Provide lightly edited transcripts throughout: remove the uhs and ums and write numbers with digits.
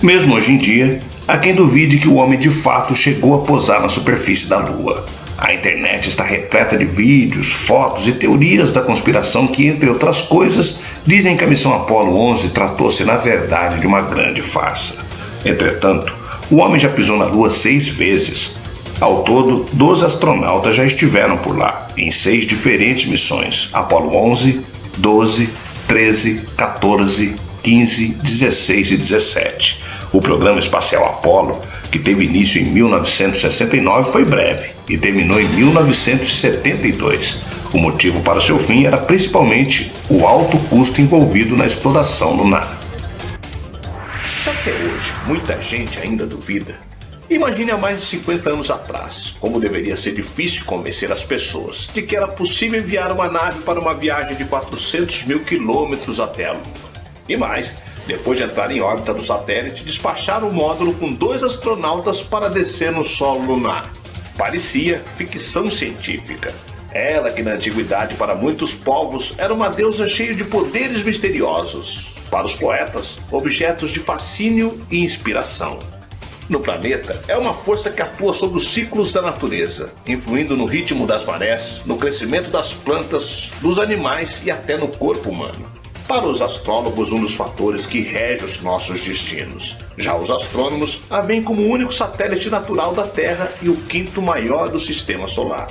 Mesmo hoje em dia, há quem duvide que o homem de fato chegou a pousar na superfície da Lua. A internet está repleta de vídeos, fotos e teorias da conspiração que, entre outras coisas, dizem que a missão Apollo 11 tratou-se na verdade de uma grande farsa. Entretanto, o homem já pisou na Lua 6 vezes. Ao todo, 12 astronautas já estiveram por lá, em 6 diferentes missões: Apollo 11, 12, 13, 14, 15, 16 e 17. O programa espacial Apollo, que teve início em 1969, foi breve e terminou em 1972. O motivo para seu fim era principalmente o alto custo envolvido na exploração lunar. Se até hoje muita gente ainda duvida, imagine há mais de 50 anos atrás como deveria ser difícil convencer as pessoas de que era possível enviar uma nave para uma viagem de 400 mil quilômetros até a Lua. E mais, depois de entrar em órbita do satélite, despachar um módulo com 2 astronautas para descer no solo lunar. Parecia ficção científica. Ela que na antiguidade para muitos povos era uma deusa cheia de poderes misteriosos. Para os poetas, objetos de fascínio e inspiração. No planeta, é uma força que atua sobre os ciclos da natureza, influindo no ritmo das marés, no crescimento das plantas, dos animais e até no corpo humano. Para os astrólogos, um dos fatores que rege os nossos destinos. Já os astrônomos a veem como o único satélite natural da Terra e o 5º maior do sistema solar.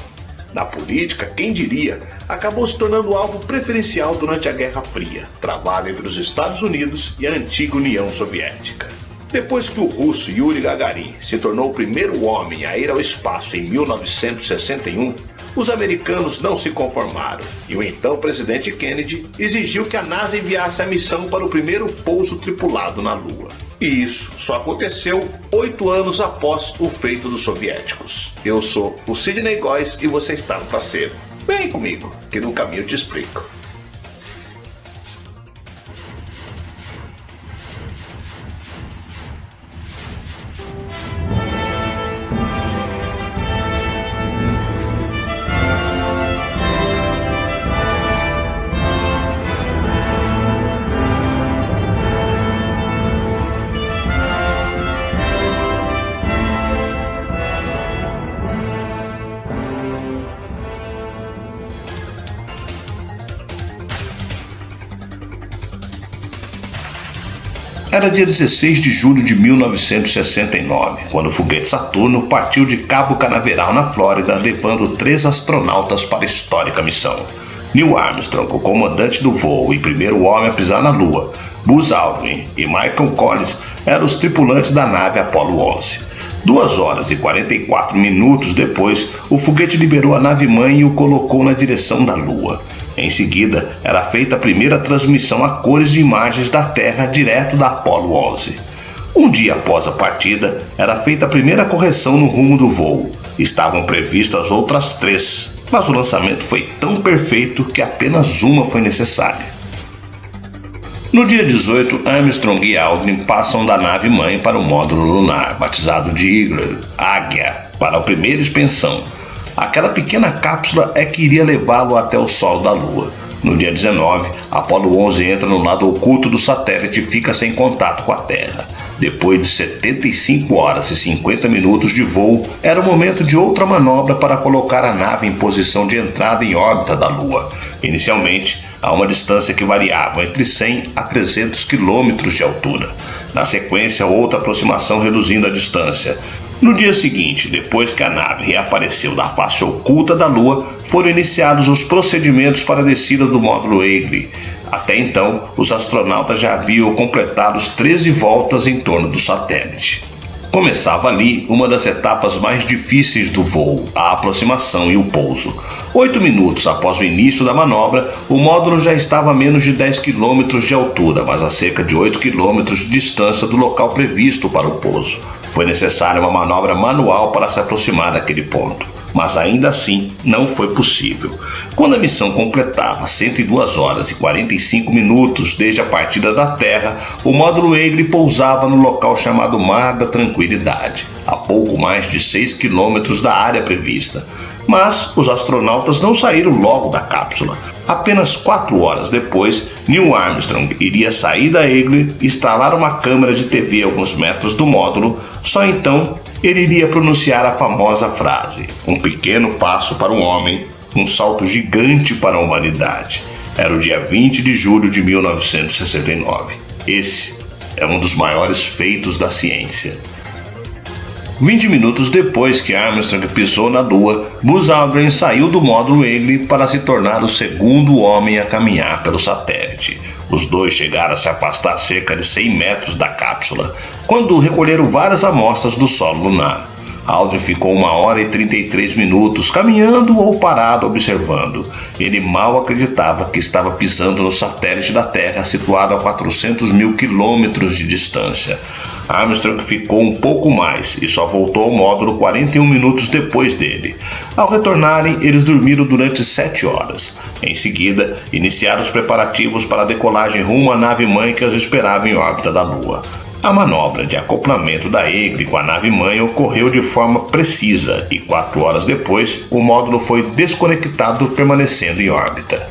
Na política, quem diria, acabou se tornando alvo preferencial durante a Guerra Fria, travada entre os Estados Unidos e a antiga União Soviética. Depois que o russo Yuri Gagarin se tornou o primeiro homem a ir ao espaço em 1961, os americanos não se conformaram e o então presidente Kennedy exigiu que a NASA enviasse a missão para o primeiro pouso tripulado na Lua. E isso só aconteceu 8 anos após o feito dos soviéticos. Eu sou o Sidney Góes e você está no Passeio. Vem comigo, que no caminho eu te explico. Era dia 16 de julho de 1969, quando o foguete Saturno partiu de Cabo Canaveral, na Flórida, levando 3 astronautas para a histórica missão. Neil Armstrong, o comandante do voo e primeiro homem a pisar na Lua, Buzz Aldrin e Michael Collins eram os tripulantes da nave Apollo 11. 2 horas e 44 minutos depois, o foguete liberou a nave-mãe e o colocou na direção da Lua. Em seguida, era feita a primeira transmissão a cores de imagens da Terra direto da Apollo 11. Um dia após a partida, era feita a primeira correção no rumo do voo. Estavam previstas outras 3, mas o lançamento foi tão perfeito que apenas uma foi necessária. No dia 18, Armstrong e Aldrin passam da nave-mãe para o módulo lunar, batizado de Eagle, Águia, para a primeira expensão. Aquela pequena cápsula é que iria levá-lo até o solo da Lua. No dia 19, Apollo 11 entra no lado oculto do satélite e fica sem contato com a Terra. Depois de 75 horas e 50 minutos de voo, era o momento de outra manobra para colocar a nave em posição de entrada em órbita da Lua. Inicialmente, a uma distância que variava entre 100 a 300 quilômetros de altura. Na sequência, outra aproximação reduzindo a distância. No dia seguinte, depois que a nave reapareceu da face oculta da Lua, foram iniciados os procedimentos para a descida do módulo Eagle. Até então, os astronautas já haviam completado 13 voltas em torno do satélite. Começava ali uma das etapas mais difíceis do voo, a aproximação e o pouso. 8 minutos após o início da manobra, o módulo já estava a menos de 10 km de altura, mas a cerca de 8 km de distância do local previsto para o pouso. Foi necessária uma manobra manual para se aproximar daquele ponto. mas ainda assim não foi possível. Quando a missão completava 102 horas e 45 minutos desde a partida da Terra, o módulo Eagle pousava no local chamado Mar da Tranquilidade, a pouco mais de 6 quilômetros da área prevista. Mas os astronautas não saíram logo da cápsula. Apenas 4 horas depois, Neil Armstrong iria sair da Eagle e instalar uma câmera de TV a alguns metros do módulo. Só então ele iria pronunciar a famosa frase: "Um pequeno passo para o homem, um salto gigante para a humanidade". Era o dia 20 de julho de 1969. Esse é um dos maiores feitos da ciência. 20 minutos depois que Armstrong pisou na Lua, Buzz Aldrin saiu do módulo Eagle para se tornar o segundo homem a caminhar pelo satélite. Os dois chegaram a se afastar cerca de 100 metros da cápsula, quando recolheram várias amostras do solo lunar. Aldrin ficou 1 hora e 33 minutos caminhando ou parado observando. Ele mal acreditava que estava pisando no satélite da Terra, situado a 400 mil quilômetros de distância. Armstrong ficou um pouco mais e só voltou ao módulo 41 minutos depois dele. Ao retornarem, eles dormiram durante 7 horas. Em seguida, iniciaram os preparativos para a decolagem rumo à nave-mãe que os esperava em órbita da Lua. A manobra de acoplamento da Eagle com a nave-mãe ocorreu de forma precisa e 4 horas depois, o módulo foi desconectado, permanecendo em órbita.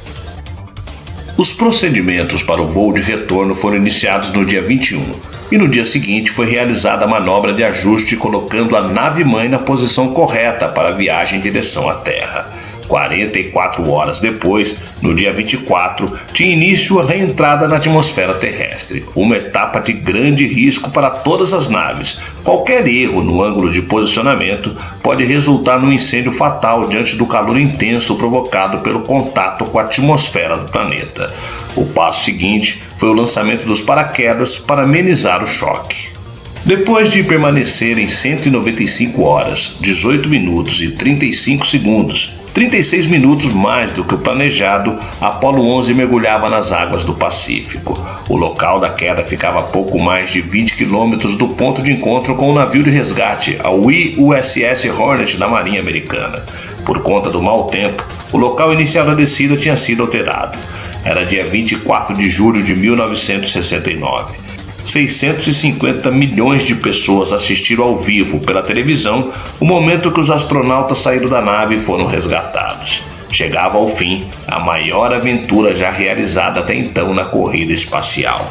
Os procedimentos para o voo de retorno foram iniciados no dia 21 e no dia seguinte foi realizada a manobra de ajuste, colocando a nave-mãe na posição correta para a viagem em direção à Terra. 44 horas depois, no dia 24, tinha início a reentrada na atmosfera terrestre, uma etapa de grande risco para todas as naves. Qualquer erro no ângulo de posicionamento pode resultar num incêndio fatal diante do calor intenso provocado pelo contato com a atmosfera do planeta. O passo seguinte foi o lançamento dos paraquedas para amenizar o choque. Depois de permanecerem 195 horas, 18 minutos e 35 segundos, 36 minutos mais do que o planejado, Apollo 11 mergulhava nas águas do Pacífico. O local da queda ficava a pouco mais de 20 quilômetros do ponto de encontro com o navio de resgate, a USS Hornet da Marinha Americana. Por conta do mau tempo, o local inicial da descida tinha sido alterado. Era dia 24 de julho de 1969. 650 milhões de pessoas assistiram ao vivo pela televisão o momento que os astronautas saíram da nave e foram resgatados. Chegava ao fim a maior aventura já realizada até então na corrida espacial.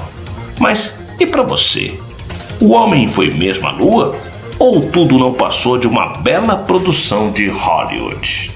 Mas e para você? O homem foi mesmo à Lua? Ou tudo não passou de uma bela produção de Hollywood?